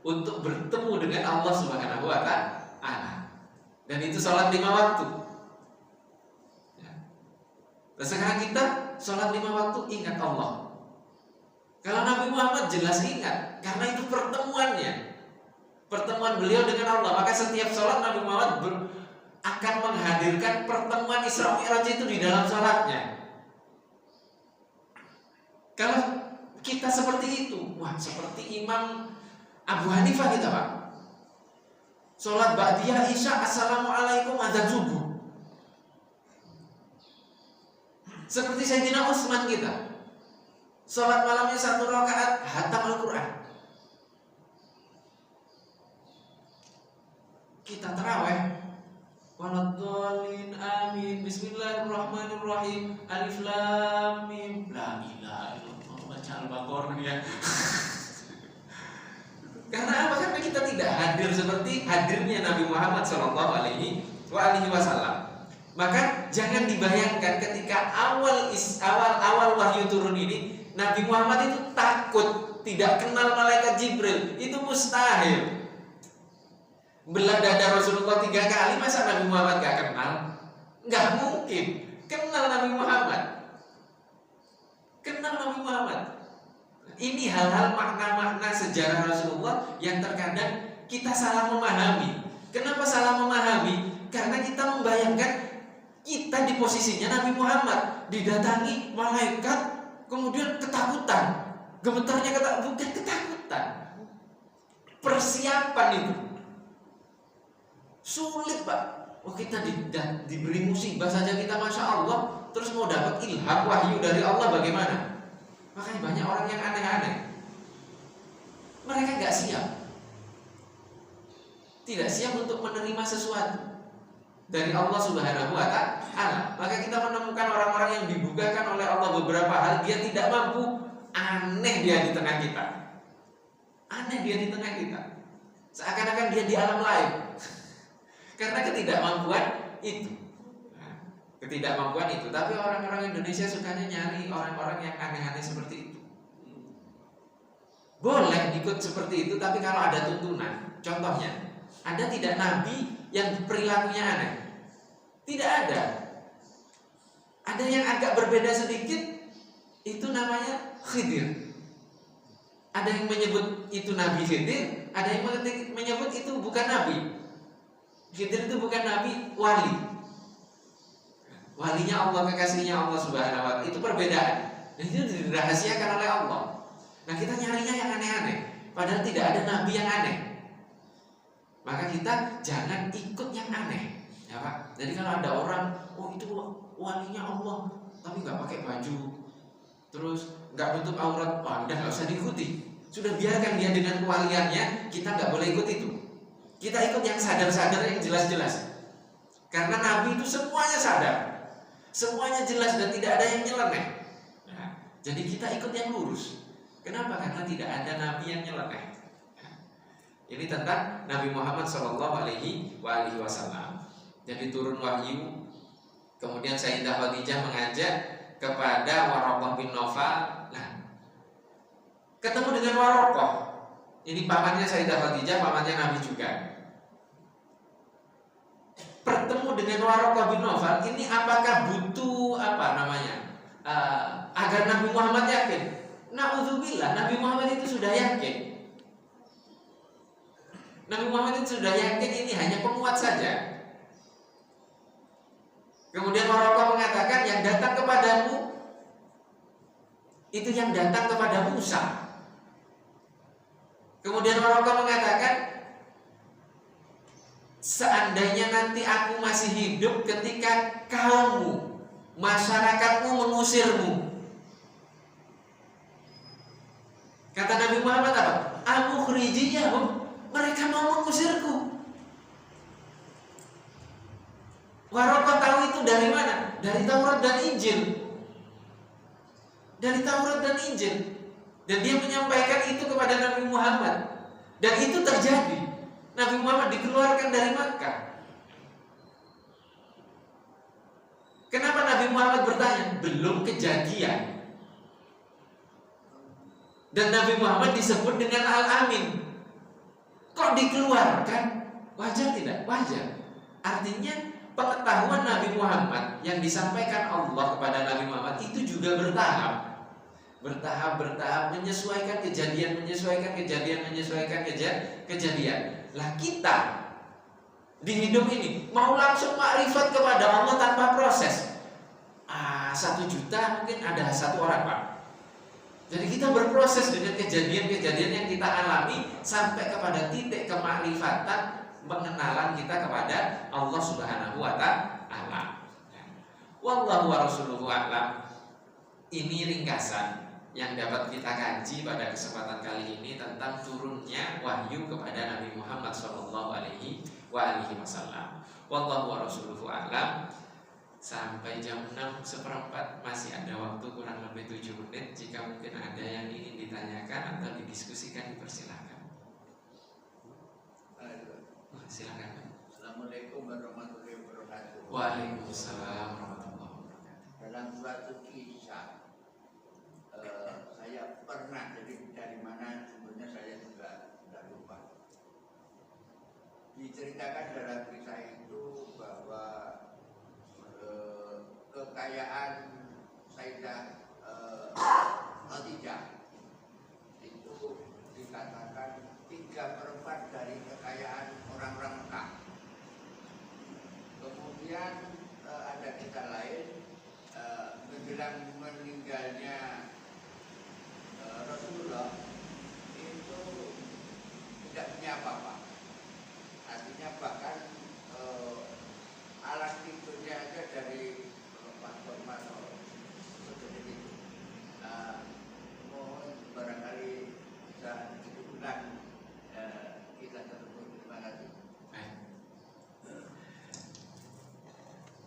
Untuk bertemu dengan Allah Subhanahu Wa Ta'ala. Dan itu sholat 5 waktu. Dan sekarang kita sholat 5 waktu ingat Allah. Kalau Nabi Muhammad jelas ingat, karena itu pertemuannya, pertemuan beliau dengan Allah. Maka setiap sholat Nabi Muhammad akan menghadirkan pertemuan Isra Mi'raj itu di dalam sholatnya. Kalau kita seperti itu, wah seperti Imam Abu Hanifah kita Pak. Sholat ba'diyah Isya, Assalamualaikum adzan subuh. Seperti Sayyidina Utsman kita. Sholat malamnya 1 rakaat, hatam Al-Quran. Kita taraweh, waladhdallin amin, bismillahirrahmanirrahim, alif lam mim, la ilaha illallah, baca Al-Baqarah ya. Karena apa? Karena kita tidak hadir seperti hadirnya Nabi Muhammad SAW. Maka jangan dibayangkan ketika awal wahyu turun ini, Nabi Muhammad itu takut, tidak kenal malaikat Jibril. Itu mustahil. Belah dada Rasulullah 3 kali, masa Nabi Muhammad gak kenal? Gak mungkin. Kenal Nabi Muhammad. Kenal Nabi Muhammad. Ini hal-hal makna-makna sejarah Rasulullah yang terkadang kita salah memahami. Kenapa salah memahami? Karena kita membayangkan kita di posisinya Nabi Muhammad, didatangi malaikat, kemudian ketakutan, gemetarnya bukan ketakutan, persiapan itu sulit Pak. Oh kita diberi musibah saja kita Masya Allah, terus mau dapat ilham wahyu dari Allah bagaimana? Makanya banyak orang yang aneh-aneh. Mereka gak siap, tidak siap untuk menerima sesuatu dari Allah Subhanahu wa Ta'ala. Maka kita menemukan orang-orang yang dibukakan oleh Allah beberapa hal, dia tidak mampu. Aneh dia di tengah kita. Aneh dia di tengah kita. Seakan-akan dia di alam lain. Karena ketidakmampuan itu. Ketidakmampuan itu. Tapi orang-orang Indonesia sukanya nyari orang-orang yang aneh-aneh seperti itu. Boleh ikut seperti itu, tapi kalau ada tuntunan. Contohnya, ada tidak nabi yang perilakunya aneh? Tidak ada. Ada yang agak berbeda sedikit, itu namanya Khidir. Ada yang menyebut itu Nabi Khidir, ada yang menyebut itu bukan Nabi. Khidir itu bukan Nabi, wali. Walinya Allah, kekasihnya Allah Subhanahu wa Ta'ala. Itu perbedaan. Dan itu dirahasiakan oleh Allah. Nah kita nyarinya yang aneh-aneh, padahal tidak ada Nabi yang aneh. Maka kita jangan ikut yang aneh, ya Pak. Jadi kalau ada orang, oh itu walinya Allah, tapi nggak pakai baju, terus nggak nutup aurat, oh udah nggak usah diikuti. Sudah biarkan dia dengan kewaliannya, kita nggak boleh ikut itu. Kita ikut yang sadar-sadar, yang jelas-jelas. Karena Nabi itu semuanya sadar, semuanya jelas dan tidak ada yang nyeleneh. Nah, jadi kita ikut yang lurus. Kenapa? Karena tidak ada Nabi yang nyeleneh. Ini tentang Nabi Muhammad SAW. Jadi turun wahyu, kemudian Sayyidah Khadijah mengajak kepada Waraqah bin Nawfal. Nah, ketemu dengan Waraqah. Ini pamannya Sayyidah Khadijah, pamannya Nabi juga. Bertemu dengan Waraqah bin Nawfal. Ini apakah butuh agar Nabi Muhammad yakin? Na'udzubillah, Nabi Muhammad itu sudah yakin. Nabi Muhammad itu sudah yakin ini hanya penguat saja. Kemudian Waraqah mengatakan yang datang kepadamu itu yang datang kepada Musa. Kemudian Waraqah mengatakan seandainya nanti aku masih hidup ketika kaummu, masyarakatmu mengusirmu. Kata Nabi Muhammad apa? Amukhrijiyahum, mereka mau mengusirku. Waraqah tahu itu dari mana? Dari Taurat dan Injil. Dari Taurat dan Injil. Dan dia menyampaikan itu kepada Nabi Muhammad. Dan itu terjadi. Nabi Muhammad dikeluarkan dari Makkah. Kenapa Nabi Muhammad bertanya? Belum kejadian. Dan Nabi Muhammad disebut dengan Al-Amin. Kok dikeluarkan? Wajar tidak? Wajar. Artinya pengetahuan Nabi Muhammad yang disampaikan Allah kepada Nabi Muhammad itu juga bertahap. bertahap menyesuaikan kejadian. Lah kita di hidup ini mau langsung makrifat kepada Allah tanpa proses. 1 juta mungkin ada 1 orang, Pak. Jadi kita berproses dengan kejadian-kejadian yang kita alami sampai kepada titik kemakrifatan, pengenalan kita kepada Allah Subhanahu wa Ta'ala. Wallahu wa rasuluhu a'lam. Ini ringkasan yang dapat kita kaji pada kesempatan kali ini tentang turunnya wahyu kepada Nabi Muhammad SAW. Wallahu wa rasuluhu a'lam. Sampai jam 6:15 masih ada waktu kurang lebih 7 menit. Jika mungkin ada yang ingin ditanyakan atau didiskusikan, dipersilakan. Silakan. Assalamualaikum warahmatullahi wabarakatuh. Waalaikumsalam warahmatullahi wabarakatuh. Dalam suatu kisah, saya pernah, jadi dari mana sumbernya saya juga tidak lupa. Diceritakan dalam kisah itu bahwa kekayaan Sayyidah Khadijah itu dikatakan 3/4 dari kekayaan orang-orang Mekah. Kemudian ada kisah lain menjelang meninggalnya Rasulullah itu tidak punya apa-apa. Artinya bahkan alat tidurnya aja dari pastor seperti itu. Mohon barangkali bisa disebutkan kisah tersebut. Terima kasih.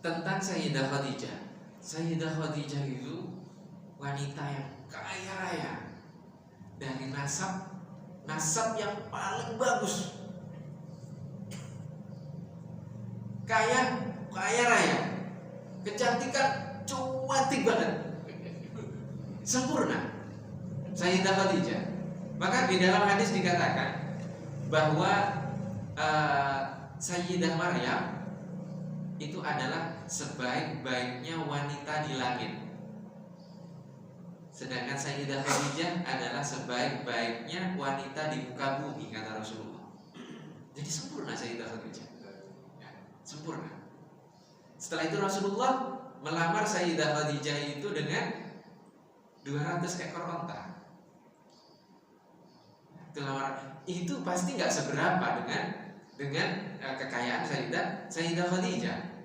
Tentang Sayyidah Khadijah. Sayyidah Khadijah itu wanita yang kaya raya, dari nasab yang paling bagus. Kaya raya, kecantikan cuatik banget, sempurna Sayyidah Khadijah. Maka di dalam hadis dikatakan bahwa Sayyidah Maryam itu adalah sebaik-baiknya wanita di langit, sedangkan Sayyidah Khadijah adalah sebaik-baiknya wanita di muka bumi, kata Rasulullah. Jadi sempurna Sayyidah Khadijah, sempurna. Setelah itu Rasulullah melamar Sayyidah Khadijah itu dengan 200 ekor onta. Itu pasti nggak seberapa dengan kekayaan Sayyidah Khadijah.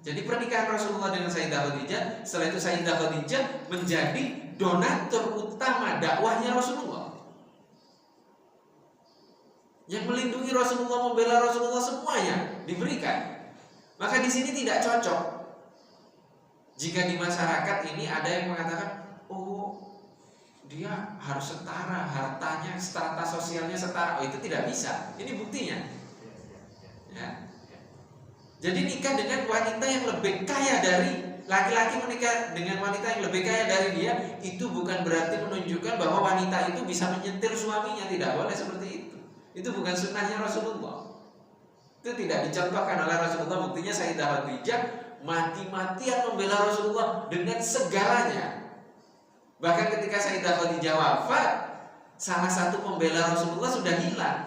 Jadi pernikahan Rasulullah dengan Sayyidah Khadijah, setelah itu Sayyidah Khadijah menjadi donatur utama dakwahnya Rasulullah, yang melindungi Rasulullah, membela Rasulullah, semuanya diberikan. Maka di sini tidak cocok jika di masyarakat ini ada yang mengatakan, oh dia harus setara, hartanya, strata sosialnya setara. Oh, itu tidak bisa. Ini buktinya. Ya. Jadi nikah dengan wanita yang lebih kaya dari laki-laki, menikah dengan wanita yang lebih kaya dari dia, itu bukan berarti menunjukkan bahwa wanita itu bisa menyetir suaminya. Tidak boleh seperti itu. Itu bukan sunnahnya Rasulullah. Itu tidak dicontohkan oleh Rasulullah. Buktinya Sayyidah Khadijah mati-matian membela Rasulullah dengan segalanya. Bahkan ketika Sayyidah Khadijah wafat, salah satu pembela Rasulullah sudah hilang,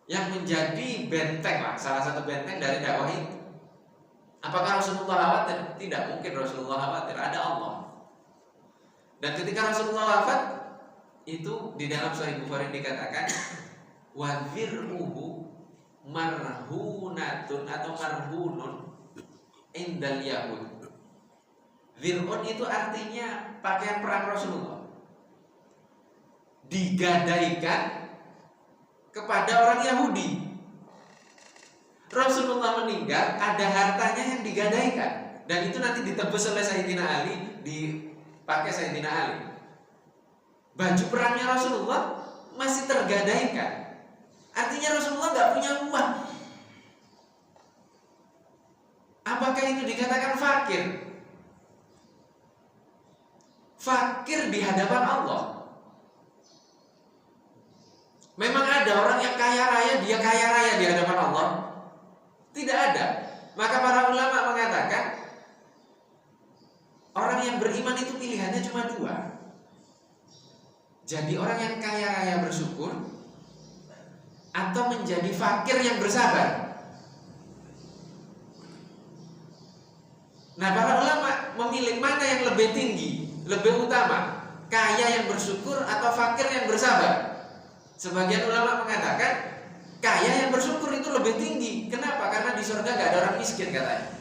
yang menjadi benteng lah, salah satu benteng dari dakwah itu. Apakah Rasulullah khawatir? Tidak mungkin Rasulullah khawatir, ada Allah. Dan ketika Rasulullah wafat, itu di dalam Sahih Bukhari dikatakan wadhir'uhu marhunatun atau marhunun indal yahud. Dhir'un itu artinya pakaian perang Rasulullah, digadaikan kepada orang Yahudi. Rasulullah meninggal, ada hartanya yang digadaikan, dan itu nanti ditebus oleh Sayyidina Ali, dipakai Sayyidina Ali. Baju perangnya Rasulullah masih tergadaikan. Artinya Rasulullah gak punya uang. Apakah itu dikatakan fakir? Fakir di hadapan Allah. Memang ada orang yang kaya raya, dia kaya raya di hadapan Allah? Tidak ada. Maka para ulama mengatakan orang yang beriman beriman itu pilihannya cuma dua. Jadi orang yang kaya raya bersyukur atau menjadi fakir yang bersabar. Nah, para ulama memilih mana yang lebih tinggi, lebih utama, kaya yang bersyukur atau fakir yang bersabar. Sebagian ulama mengatakan kaya yang bersyukur itu lebih tinggi. Kenapa? Karena di surga gak ada orang miskin katanya.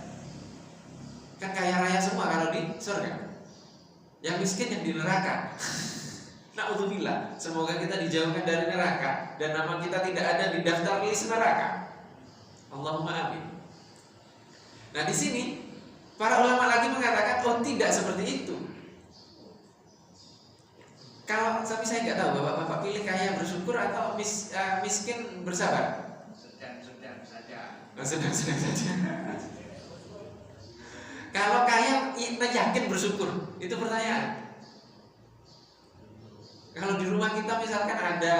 Kan kaya raya semua kalau di surga. Yang miskin yang di neraka. Na'udzubillah, semoga kita dijauhkan dari neraka dan nama kita tidak ada di daftar list neraka. Allahumma amin. Nah, di sini para ulama lagi mengatakan, oh tidak seperti itu. Kalau, tapi saya nggak tahu bapak-bapak pilih kaya bersyukur atau miskin bersabar. Sedang-sedang saja. Sedang-sedang saja. Kalau kaya yakin bersyukur, itu pertanyaan. Kalau di rumah kita misalkan ada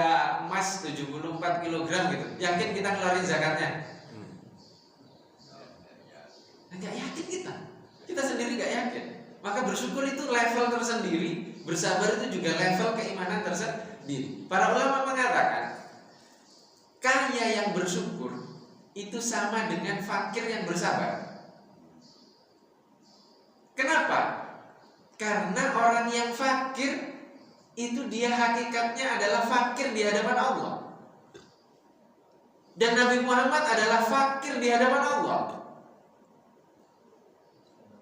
emas 74 kg gitu, yakin kita ngeluarin zakatnya? Nggak yakin kita sendiri nggak yakin. Maka bersyukur itu level tersendiri, bersabar itu juga level keimanan tersendiri. Para ulama mengatakan kaya yang bersyukur itu sama dengan fakir yang bersabar. Kenapa? Karena orang yang fakir itu dia hakikatnya adalah fakir di hadapan Allah. Dan Nabi Muhammad adalah fakir di hadapan Allah.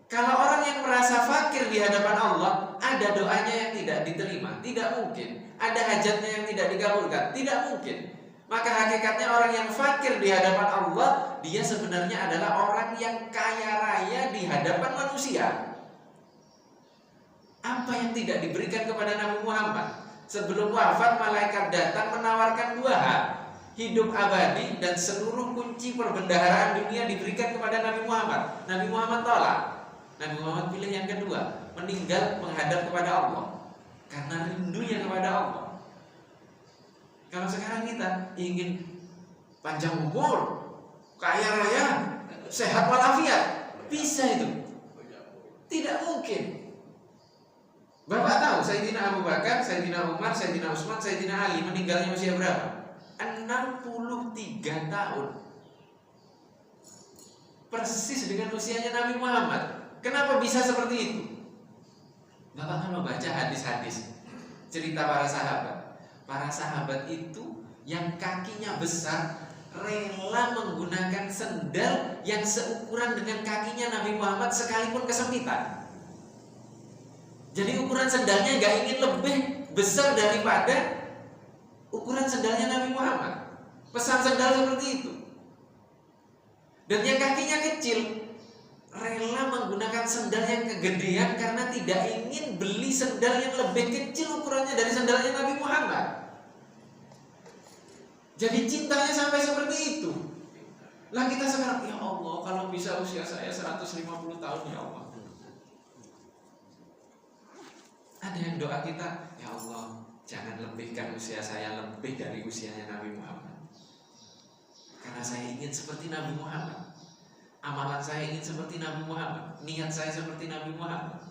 Kalau orang yang merasa fakir di hadapan Allah, ada doanya yang tidak diterima, tidak mungkin. Ada hajatnya yang tidak dikabulkan, tidak mungkin. Maka hakikatnya orang yang fakir di hadapan Allah, dia sebenarnya adalah orang yang kaya raya di hadapan manusia. Apa yang tidak diberikan kepada Nabi Muhammad? Sebelum wafat, malaikat datang menawarkan dua hal: hidup abadi dan seluruh kunci perbendaharaan dunia diberikan kepada Nabi Muhammad. Nabi Muhammad tolak. Nabi Muhammad pilih yang kedua, meninggal menghadap kepada Allah karena rindunya kepada Allah. Kalau sekarang kita ingin panjang umur, kaya raya, sehat walafiat, bisa itu? Tidak mungkin. Bapak tahu Sayyidina Abu Bakar, Sayyidina Umar, Sayyidina Utsman, Sayyidina Ali meninggalnya usia berapa? 63 tahun. Persis dengan usianya Nabi Muhammad. Kenapa bisa seperti itu? Bapak kalau baca hadis-hadis cerita para sahabat. Para sahabat itu yang kakinya besar rela menggunakan sendal yang seukuran dengan kakinya Nabi Muhammad sekalipun kesempitan. Jadi ukuran sendalnya gak ingin lebih besar daripada ukuran sendalnya Nabi Muhammad. Pesan sendal seperti itu. Dan yang kakinya kecil rela menggunakan sendal yang kegedean karena tidak ingin beli sendal yang lebih kecil ukurannya dari sendalnya Nabi Muhammad. Jadi cintanya sampai seperti itu. Lah kita sekarang, ya Allah, kalau bisa usia saya 150 tahun, ya Allah. Ada yang doa kita, ya Allah, jangan lebihkan usia saya lebih dari usianya Nabi Muhammad. Karena saya ingin seperti Nabi Muhammad. Amalan saya ingin seperti Nabi Muhammad. Niat saya seperti Nabi Muhammad.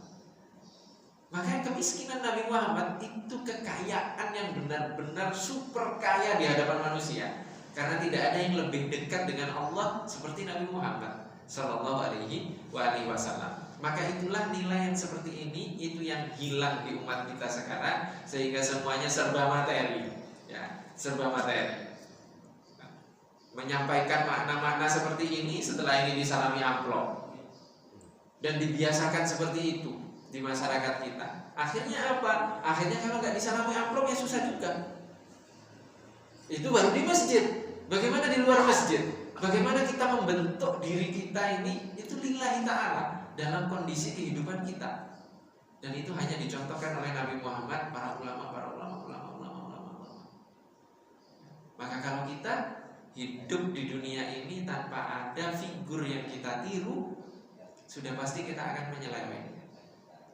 Maka kemiskinan Nabi Muhammad itu kekayaan yang benar-benar super kaya di hadapan manusia. Karena tidak ada yang lebih dekat dengan Allah seperti Nabi Muhammad Sallallahu Alaihi Wasallam. Maka itulah nilai yang seperti ini, itu yang hilang di umat kita sekarang, sehingga semuanya serba materi, ya, serba materi. Menyampaikan makna-makna seperti ini, setelah ini disalami amplop dan dibiasakan seperti itu di masyarakat kita. Akhirnya apa? Akhirnya kalau nggak disalami amplop ya susah juga. Itu baru di masjid. Bagaimana di luar masjid? Bagaimana kita membentuk diri kita ini? Itu lillahi ta'ala dalam kondisi kehidupan kita. Dan itu hanya dicontohkan oleh Nabi Muhammad, para ulama. Maka kalau kita hidup di dunia ini tanpa ada figur yang kita tiru, sudah pasti kita akan menyeleweng.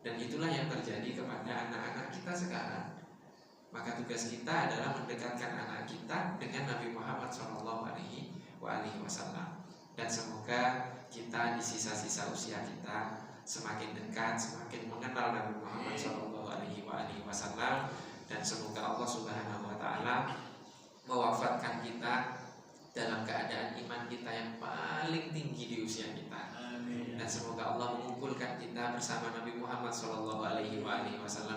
Dan itulah yang terjadi kepada anak-anak kita sekarang. Maka tugas kita adalah mendekatkan anak kita dengan Nabi Muhammad SAW. Dan semoga kita di sisa-sisa usia kita semakin dekat, semakin mengenal Nabi Muhammad SAW, dan semoga Allah Subhanahu wa Ta'ala mewafatkan kita dalam keadaan iman kita yang paling tinggi di usia kita. Dan semoga Allah mengumpulkan kita bersama Nabi Muhammad SAW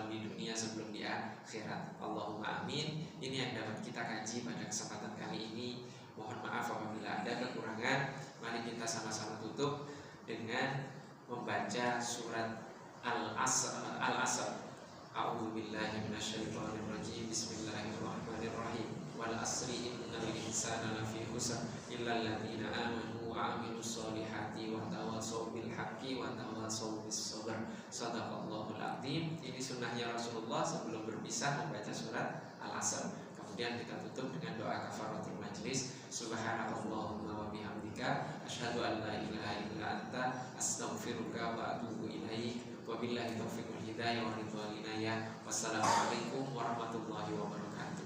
di dunia sebelum di akhirat. Allahumma amin. Ini yang dapat kita kaji pada kesempatan kali ini. Mohon maaf apabila ada kekurangan. Mari kita sama-sama tutup dengan membaca surat Al-Asr. A'udzubillahi minasyaitonirrajim. Bismillahirrahmanirrahim. Wal asri innal insana lafi khusr illa alladziina aamanu wa 'amilus sholihati wa tawassaw bil haqqi wa tawassaw bis sabr. Shadaqallahul 'azim. Ini sunnahnya Rasulullah sebelum berpisah membaca surat Al-Asr. Kemudian kita tutup dengan doa kafaratul majlis. Subhanakallahumma wa bihamdika asyhadu an la ilaha illa anta astaghfiruka wa atubu ilaik. Wabillahi taufiq wal hidayah wa ridwan inayah. Wassalamualaikum warahmatullahi wabarakatuh.